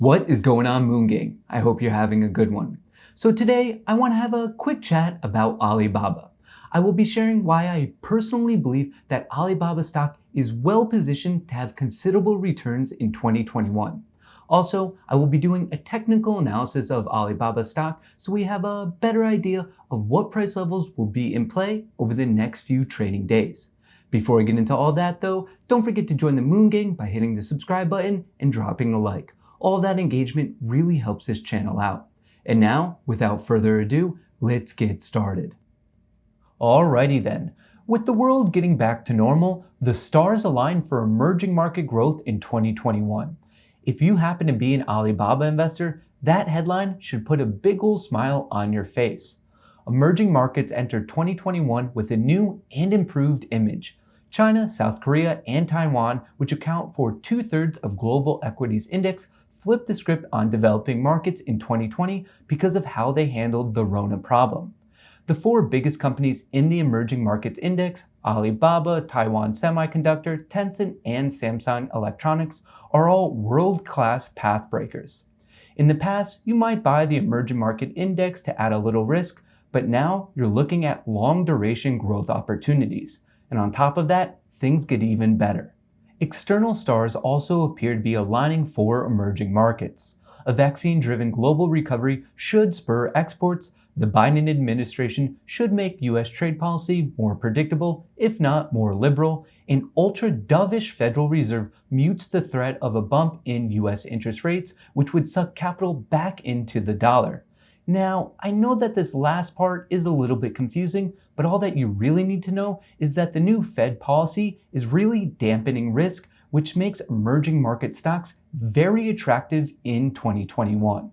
What is going on, Moon Gang? I hope you're having a good one. So today, I want to have a quick chat about Alibaba. I will be sharing why I personally believe that Alibaba stock is well positioned to have considerable returns in 2021. Also, I will be doing a technical analysis of Alibaba stock so we have a better idea of what price levels will be in play over the next few trading days. Before I get into all that though, don't forget to join the Moon Gang by hitting the subscribe button and dropping a like. All that engagement really helps this channel out. And now, without further ado, let's get started. Alrighty then. With the world getting back to normal, the stars align for emerging market growth in 2021. If you happen to be an Alibaba investor, that headline should put a big ol' smile on your face. Emerging markets enter 2021 with a new and improved image. China, South Korea, and Taiwan, which account for 2/3 of global equities index, flipped the script on developing markets in 2020 because of how they handled the Rona problem. The four biggest companies in the emerging markets index, Alibaba, Taiwan Semiconductor, Tencent, and Samsung Electronics, are all world-class path breakers. In the past, you might buy the emerging market index to add a little risk, but now you're looking at long-duration growth opportunities. And on top of that, things get even better. External stars also appear to be aligning for emerging markets. A vaccine-driven global recovery should spur exports. The Biden administration should make US trade policy more predictable, if not more liberal. An ultra-dovish Federal Reserve mutes the threat of a bump in US interest rates, which would suck capital back into the dollar. Now, I know that this last part is a little bit confusing, but all that you really need to know is that the new Fed policy is really dampening risk, which makes emerging market stocks very attractive in 2021.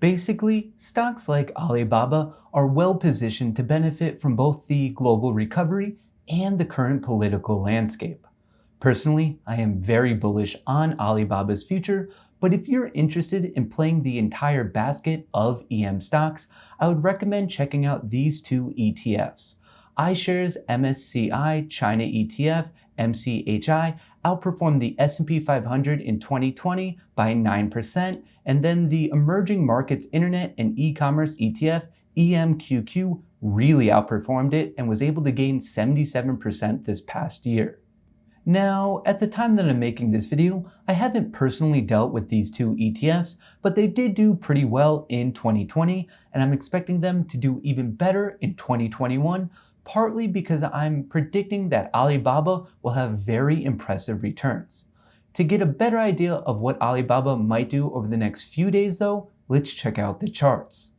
Basically, stocks like Alibaba are well positioned to benefit from both the global recovery and the current political landscape. Personally, I am very bullish on Alibaba's future, but if you're interested in playing the entire basket of EM stocks, I would recommend checking out these two ETFs. iShares MSCI China ETF, MCHI, outperformed the S&P 500 in 2020 by 9%, and then the Emerging Markets Internet and E-commerce ETF, EMQQ, really outperformed it and was able to gain 77% this past year. Now, at the time that I'm making this video, I haven't personally dealt with these two ETFs, but they did do pretty well in 2020, and I'm expecting them to do even better in 2021, partly because I'm predicting that Alibaba will have very impressive returns. To get a better idea of what Alibaba might do over the next few days though, let's check out the charts.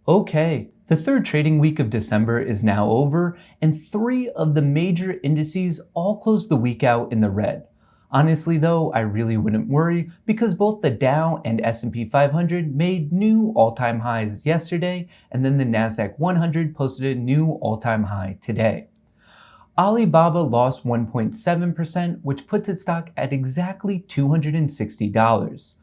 Okay, the third trading week of December is now over, and 3 of the major indices all closed the week out in the red. Honestly though, I really wouldn't worry because both the Dow and S&P 500 made new all-time highs yesterday, and then the Nasdaq 100 posted a new all-time high today. Alibaba lost 1.7%, which puts its stock at exactly $260.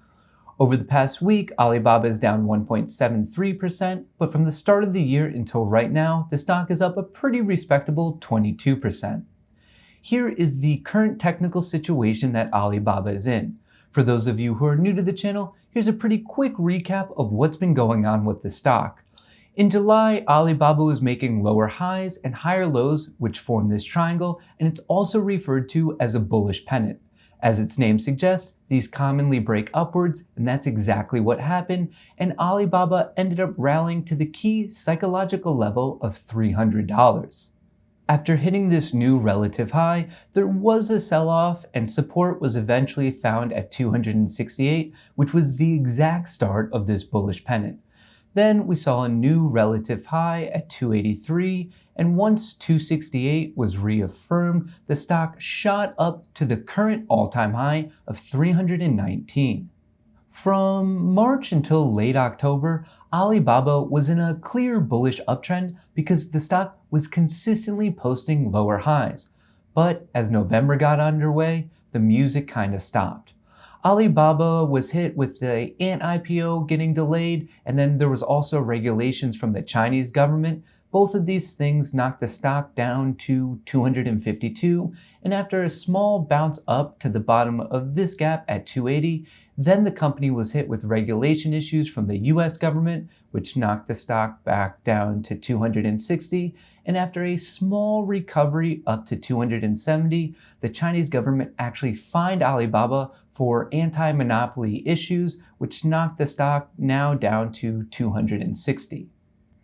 Over the past week, Alibaba is down 1.73%, but from the start of the year until right now, the stock is up a pretty respectable 22%. Here is the current technical situation that Alibaba is in. For those of you who are new to the channel, here's a pretty quick recap of what's been going on with the stock. In July, Alibaba was making lower highs and higher lows, which form this triangle, and it's also referred to as a bullish pennant. As its name suggests, these commonly break upwards, and that's exactly what happened, and Alibaba ended up rallying to the key psychological level of $300. After hitting this new relative high, there was a sell-off, and support was eventually found at 268, which was the exact start of this bullish pennant. Then we saw a new relative high at 283, and once 268 was reaffirmed, the stock shot up to the current all-time high of 319. From March until late October, Alibaba was in a clear bullish uptrend because the stock was consistently posting lower highs. But as November got underway, the music kind of stopped. Alibaba was hit with the Ant IPO getting delayed, and then there was also regulations from the Chinese government. Both of these things knocked the stock down to 252, and after a small bounce up to the bottom of this gap at 280, Then the company was hit with regulation issues from the US government, which knocked the stock back down to 260. And after a small recovery up to 270, the Chinese government actually fined Alibaba for anti-monopoly issues, which knocked the stock now down to 260.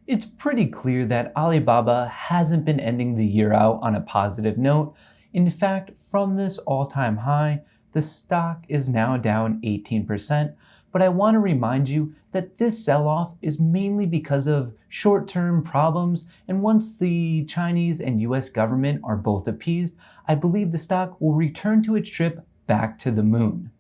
It's pretty clear that Alibaba hasn't been ending the year out on a positive note. In fact, from this all-time high, the stock is now down 18%, but I want to remind you that this sell-off is mainly because of short-term problems, and once the Chinese and US government are both appeased, I believe the stock will return to its trip back to the moon.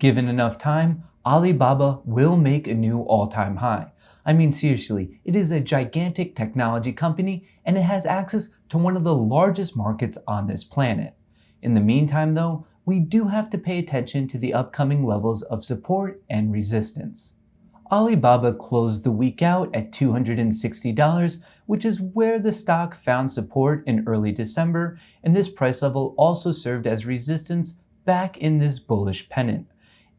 Given enough time, Alibaba will make a new all-time high. I mean, seriously, it is a gigantic technology company and it has access to one of the largest markets on this planet. In the meantime, though, we do have to pay attention to the upcoming levels of support and resistance. Alibaba closed the week out at $260, which is where the stock found support in early December, and this price level also served as resistance back in this bullish pennant.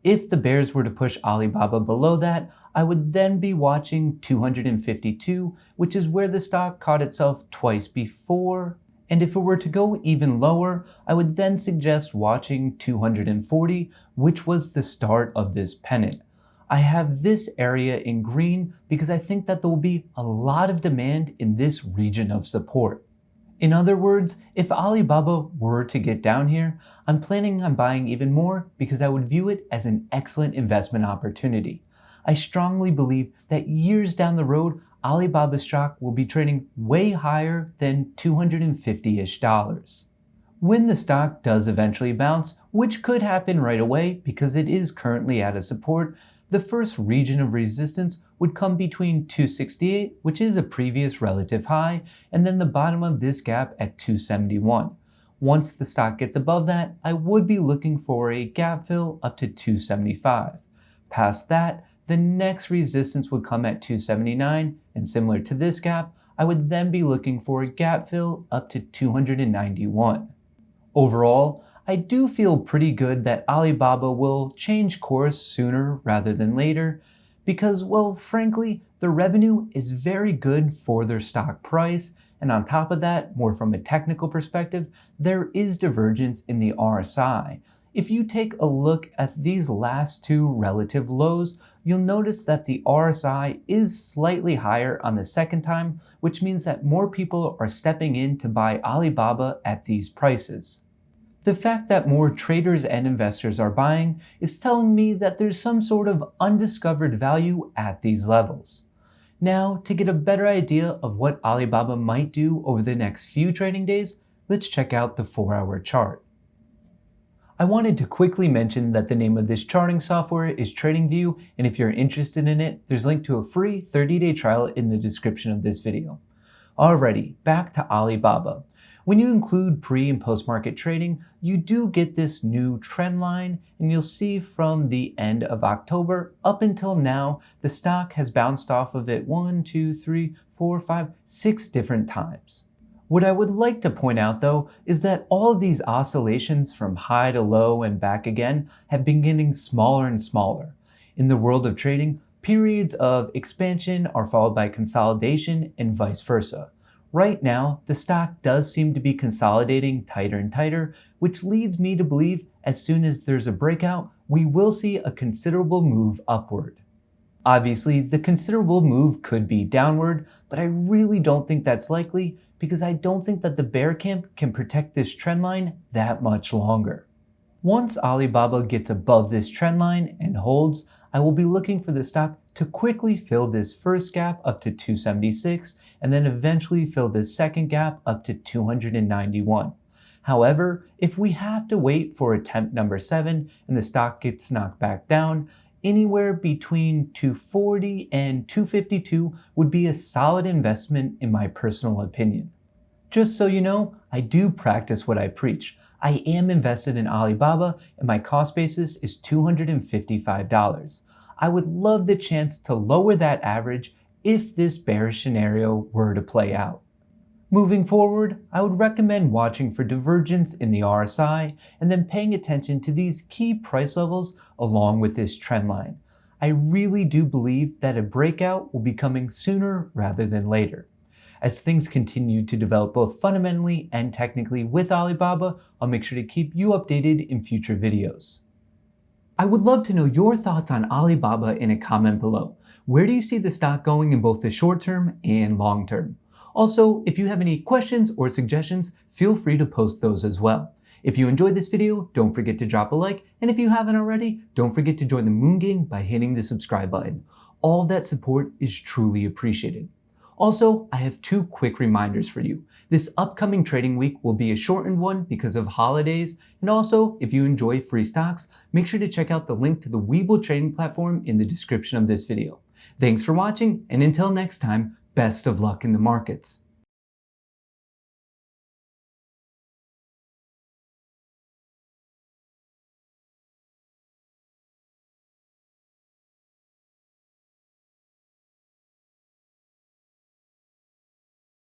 If the bears were to push Alibaba below that, I would then be watching 252, which is where the stock caught itself twice before. And if it were to go even lower, I would then suggest watching 240, which was the start of this pennant. I have this area in green because I think that there will be a lot of demand in this region of support. In other words, if Alibaba were to get down here, I'm planning on buying even more because I would view it as an excellent investment opportunity. I strongly believe that years down the road, Alibaba stock will be trading way higher than $250-ish. When the stock does eventually bounce, which could happen right away because it is currently at a support, the first region of resistance would come between 268, which is a previous relative high, and then the bottom of this gap at 271. Once the stock gets above that, I would be looking for a gap fill up to 275. Past that, the next resistance would come at 279, and similar to this gap, I would then be looking for a gap fill up to 291. Overall, I do feel pretty good that Alibaba will change course sooner rather than later because, well, frankly, the revenue is very good for their stock price, and on top of that, more from a technical perspective, there is divergence in the RSI. If you take a look at these last two relative lows, you'll notice that the RSI is slightly higher on the second time, which means that more people are stepping in to buy Alibaba at these prices. The fact that more traders and investors are buying is telling me that there's some sort of undiscovered value at these levels. Now, to get a better idea of what Alibaba might do over the next few trading days, let's check out the 4-hour chart. I wanted to quickly mention that the name of this charting software is TradingView, and if you're interested in it, there's a link to a free 30-day trial in the description of this video. Alrighty, back to Alibaba. When you include pre- and post-market trading, you do get this new trend line, and you'll see from the end of October up until now, the stock has bounced off of it 1, 2, 3, 4, 5, 6 different times. What I would like to point out though is that all of these oscillations from high to low and back again have been getting smaller and smaller. In the world of trading, periods of expansion are followed by consolidation and vice versa. Right now, the stock does seem to be consolidating tighter and tighter, which leads me to believe as soon as there's a breakout, we will see a considerable move upward. Obviously, the considerable move could be downward, but I really don't think that's likely because I don't think that the bear camp can protect this trend line that much longer. Once Alibaba gets above this trend line and holds, I will be looking for the stock to quickly fill this first gap up to 276 and then eventually fill this second gap up to 291. However, if we have to wait for attempt number 7 and the stock gets knocked back down, anywhere between 240 and 252 would be a solid investment in my personal opinion. Just so you know, I do practice what I preach. I am invested in Alibaba and my cost basis is $255. I would love the chance to lower that average if this bearish scenario were to play out. Moving forward, I would recommend watching for divergence in the RSI and then paying attention to these key price levels along with this trend line. I really do believe that a breakout will be coming sooner rather than later. As things continue to develop both fundamentally and technically with Alibaba, I'll make sure to keep you updated in future videos. I would love to know your thoughts on Alibaba in a comment below. Where do you see the stock going in both the short term and long term? Also, if you have any questions or suggestions, feel free to post those as well. If you enjoyed this video, don't forget to drop a like, and if you haven't already, don't forget to join the Moon Gang by hitting the subscribe button. All of that support is truly appreciated. Also, I have two quick reminders for you. This upcoming trading week will be a shortened one because of holidays, and also, if you enjoy free stocks, make sure to check out the link to the Webull trading platform in the description of this video. Thanks for watching, and until next time, best of luck in the markets.